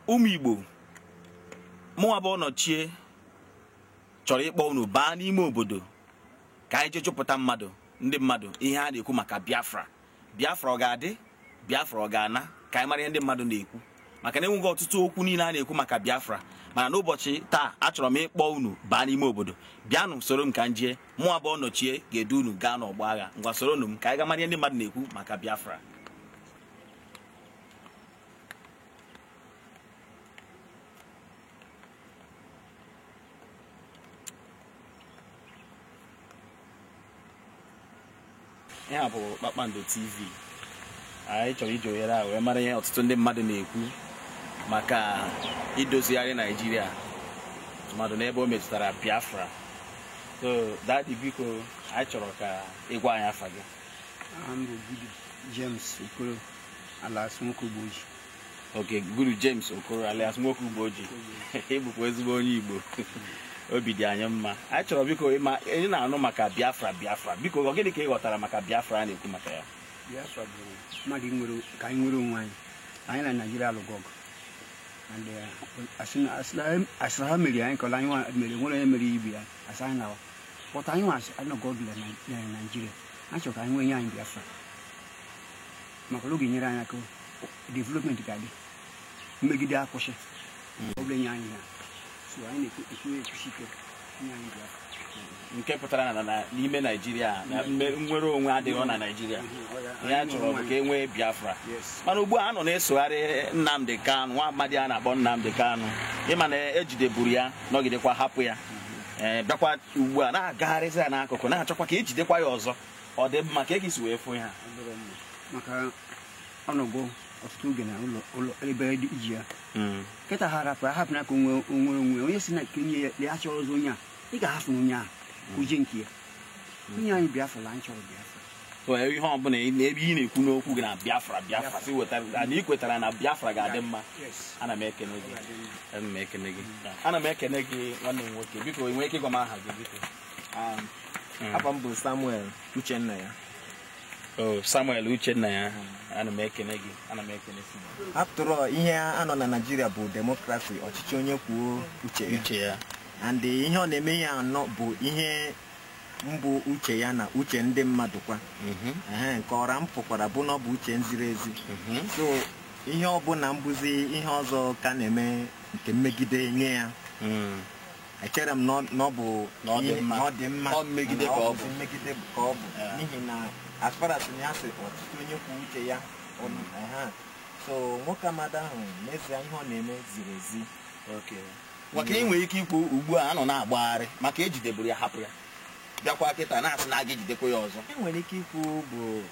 ụmụ Igbo mụnwa bụ ọnọchie chọrọ ịkpọ unu baa n'ime obodo ka anyị jee jụpụta ndị mmadụ ihe a na-ekwu maka Biafra ọ ga-adị, Biafra ọ ga-ana, ka anyị mara ihe ndị mmadụ na-ekwu, maka na enweghị ọtụtụ okwu niile a na-ekwu maka Biafra. Mana n'ụbọchị taa achọrọ m ịkpọ unu baa n'ime obodo, bịanụ soro m ka m jee. Mụnwa bụ ọnọchie ga-edu unu gaa n'ọgbọ agha. Ngwa soronụ m ka anyị ga mara ihe ndị mmadụ na-ekwu maka Biafra. Ihe a bụ Kpakpando TV. Anyị chọrọ iji ohere a wee mara ihe ọtụtụ ndị mmadụ na-ekwu maka idozigharị Naijiria, tụmadụ n'ebe o metụtara Biafra. So Daddy, biko anyị chọrọ ka ị gwa anyị afa gị. I'm Gudu James Okoro alias Nwoke Ugboji. Okay, Gudu James Okoro alias Nwoke Ugboji. Ị bụkwa ezigbo onye Igbo. Obi dị anyị mma. Anyị chọrọ biko ị na-anụ maka Biafra. Biko ọ gịnị ka ị ghọtara maka Biafra a na-ekwu maka ya? Biafra bụ mmadụ ka anyị nwere onwe anyị. Anyị na Naịjirịa alụgo ọgụ. And asịrị ha mere anyị kọla anyị mere nwere onye mere ibi ya asị anyị nawa. Pọta anyị nwa anọgo ọgụ na Naịjirịa. Anyị chọrọ ka anyị nwee nye anyị Biafra. Maka oge nyere anyị aka development ga-adị. Mmegide akwụsị. Ọ bụla nye anyị ya. So anyị na-ekwu ike nye anyị Biafra. Nke pụtara na n'ime Naijiria nwere onwe adịghị na Naijiria. Ihe a chọrọ bụ ka e nwee Biafra. Mana ugbu a nọ na-esogharị Nnamdi Kanu, nwa amadi a na-akpọ Nnamdi Kanu. Ịma na ejideburu ya, nọgidekwa hapụ ya. Bịakwa ugbu a na-agagharịzi ya n'akụkụ, na-achọkwa ka ejidekwa ya ọzọ. Ọ dị mma ka esi wee fụ ya. Maka ọnọgọ ọtụtụ oge na ụlọ ebe dị iji ya. Kịta ha hapụ na ka onwe onye si na kenye ya achọrọ ọzọ onye a, ị ga-ahapụ onye a uje nke ya. Onye anyị Biafra anyị chọrọ Biafra. Ihe ọ bụla ebe ị na-ekwu n'okwu gị na Biafra si wetara na ị kwetara na Biafra ga-adị mma. Ana m ekene gị. Ana m ekene gị nwanne m nwoke. Biko enwee ike ịgwa m aha gị biko. Afa m bụ Samuel Uchenna ya. Samuel Uchenna ya. Ana m ekene gị. Ana m ekene gị. After ihe anọ na Nigeria bụ demokrasi, ọchịchị onye kwuo uche ya. And ihe ọ na-eme ya anọ bụ ihe mbụ uche ya na uche ndị mmadụ kwa. Nke ọra m pụkwara bụ na ọ bụ uche ziri ezi. So ihe ọbụla mbụzi ihe ọzọ ka na-eme nke mmegide nye ya. Echere m na ọ bụ ọ dị mma. Ọ mmegide ka ọ bụ. N'ihi na as far as ya sị ọchịchị onye kwuo uche ya. So nwoke amadi ahụ n'ezie ihe ọ na-eme ziri ezi. Maka enwere ike ikwu ugbu a nọ na-agbagharị maka ejideburu ya hapụ ya. Bịakwa kịta na-asị na a ga-ejidekwa ya ọzọ. Enwere ike ikwu bụ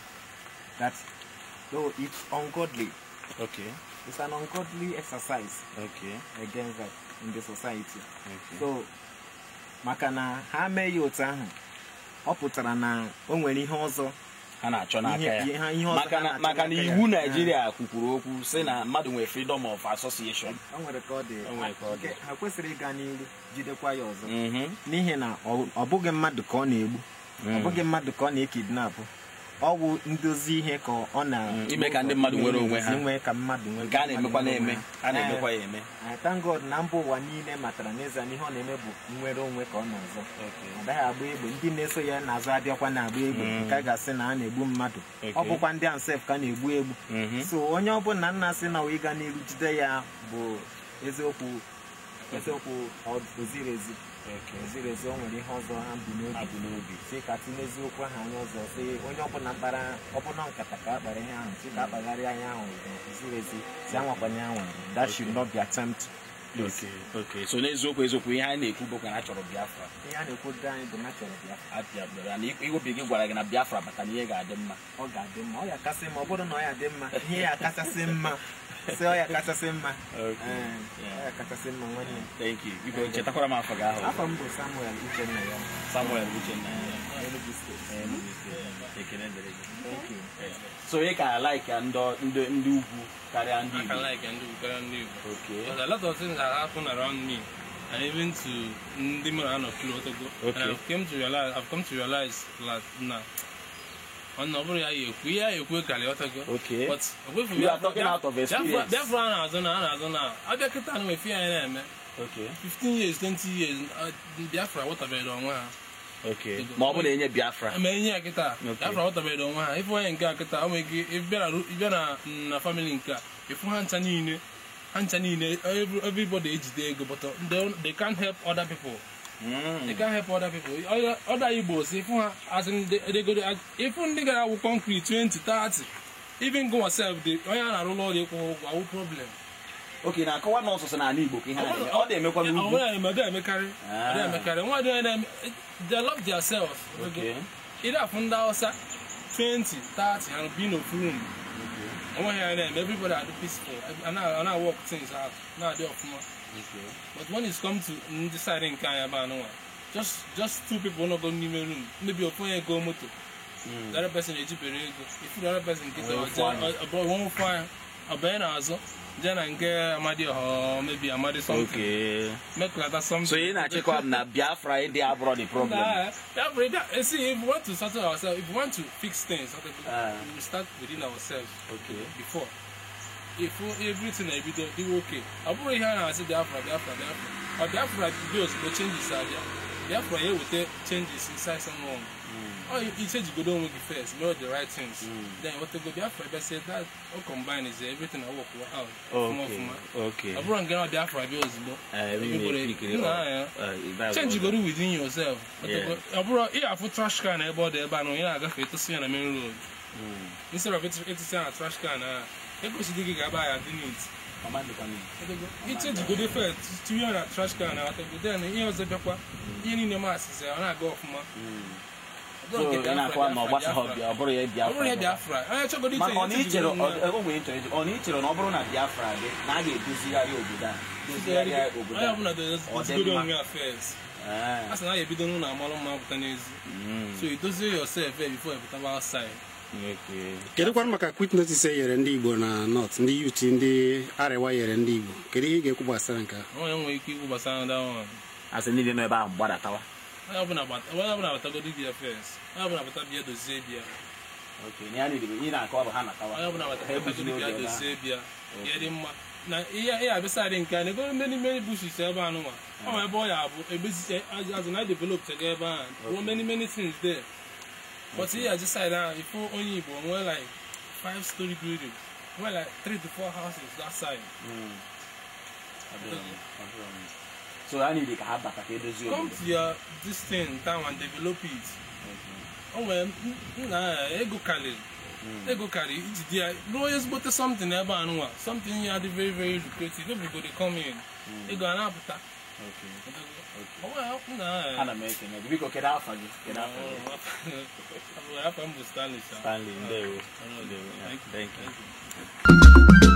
that though it's ungodly. It's an ungodly exercise against that in the society. So maka na ha mee ya otu ahụ, ọ pụtara na o nwere ihe ọzọ ha na-achọ n'aka ya. Maka na iwu Naijiria kwukwuru okwu sị na mmadụ nwere freedom of association. O nwere ka ọ dị. Ha kwesịrị ịga n'ihu jidekwa ya ọzọ. N'ihi na ọ bụghị mmadụ ka ọ na-egbu, ọ bụghị mmadụ ka ọ na-ekidnap. Ọ bụ ndozi ihe ka ọ na-ime ka ndị mmadụ nwere onwe ha. Nke a na-emekwa na-eme, a na-emekwa ya eme. Thank God na mba ụwa niile matara n'ezie na ihe ọ na-eme bụ nwere onwe ka ọ na-azọ. Ọ daghị agba egbe, ndị na-eso ya n'azụ abịakwa na-agba egbe nke a ga-asị na a na-egbu mmadụ. Ọ bụkwa ndị ansef ka na-egbu egbu. So onye ọbụla nna sị na wee ga n'iru jide ya bụ eziokwu oziri ezi. Oziri ezi, o nwere ihe ọzọ ha bụ n'obi si ka tinye eziokwu ahụ anya ọzọ, si onye ọbụla mkpara ọbụla nkata ka akpara ihe ahụ si ka akpagharị anya ahụ ziri ezi si anwakwanye ahụ. That should not be attempt. So n'eziokwu ihe anyị na-ekwu bụ na a chọrọ Biafra. Ihe a na-ekwu anyị bụ na chọrọ Biafra. Na iwobi gị gwara gị na Biafra bata na ihe ga-adị mma. Ọ ga-adị mma, ọ ya kasị mma, ọ bụrụ na ọ ya dị mma, ihe ya kachasị mma. So ọ ya kachasị mma. Ọ ya kachasị mma nwanne. Thank you. Biko chetakwara m afọ gị ahụ. Afọ m bụ Samuel Uchenna ya. Samuel Uchenna ya. Ekene dịrị gị. Thank you. So ị ka like ndị ugwu karịa ndị Igbo? I like ndị ugwu karịa ndị Igbo. Okay. But a lot of things that happen around me, and even to ndị mmadụ anọ Kilotogo. And I've come to realize that now ọnụ ọ bụrụ ya ekwu ihe ya ekwu karị ọtago Okay. but You are talking out of experience. Biafra a na-azụ na abịa kịta na efe anyị na-eme Okay. 15 years 20 years Biafra wọtabeghị onwe ha Okay. Ma ọ bụ na enye Biafra. eme ihe ya kịta Okay. Biafra wọtabeghị onwe ha ife onye nke a kịta o nwere ike ịbịa na family nke a ifu ha ncha niile everybody ejide ego but they can't help other people. They can't help other people. Other Igbos, if they get out concrete 20, 30, even go yourself, they are roll all the problem. Okay, now come on also na Igbo ka ihe na-eme. Ọ na-emekwa n'ugwu. They love themselves. Okay. Either from the outside 20, 30 and be no room. Everybody are peaceful. And I work things out. Now they off more. Okay. But when it's come to deciding just two people not going in the room. Maybe a phone go motor. The other person is cheaper. If the other person get about one fine, a banner also, then I get Amadi or maybe Amadi something. Okay. Make like that something. So you na check up na Biafra they abroad the problem. See, if we want to settle ourselves, if we want to fix things, we start within ourselves. Okay. Before. If everything I do okay. I put here and I say Biafra. Or Biafra bills go changes are there. Biafra here will take changes inside someone. Or you change you go down with the first, know the right things. Then what they go Biafra, they say that all combined is everything I work out. Okay. I brought get Biafra bills, change you go do within yourself. I brought here for trash can about there, but no, you have to see on the main road. Instead of it's a trash can. Because you think about it, you change go first to your trash can. Then you also go. You need a mask. Say, I go off my. So na kwa no gbasa hobby oburu ya Biafra. Man on each on each on oburu na Biafra dey na ga eduzigari obodo a. Duzigari obodo. I have not the good on your affairs. As na you bido na amalo mma pụta n'ezi. So you do yourself before you put outside. Okay. Kedu kwa maka quick notice yere ndị Igbo na North, ndị youth ndị Arewa yere ndị Igbo. Kedu ihe ga-ekwu gbasara nke a? Onye nwere ike ikwu gbasara that one. As ndị dị n'ebe ahụ gbadatawa. Onye ọbụla abatagodo bịa first. Onye ọbụla abata bịa dozie bịa. Okay, ni ani dị na akọ bụ ha natawa. Onye ọbụla abatagodo bịa dozie bịa. Ihe dị mma. Na ihe abịasa dị nke a na-ego many bushes ebe anụ nwa. Ọ ma ebe ọ ya bụ ebezi as na develop tego ebe ahụ. Many things there. But here I just said that if only we're like 5-story building, we're like 3 to 4 houses that side. So I need to have that. Come to your this thing town and develop it. Oh well, ego carry. Lawyers but something about something you are very lucrative. Everybody come in. Ego an appetite. Okay. Oh well, nah. I'm making it. We go get out for you. Get out for you. I'm Stanley. Thank you.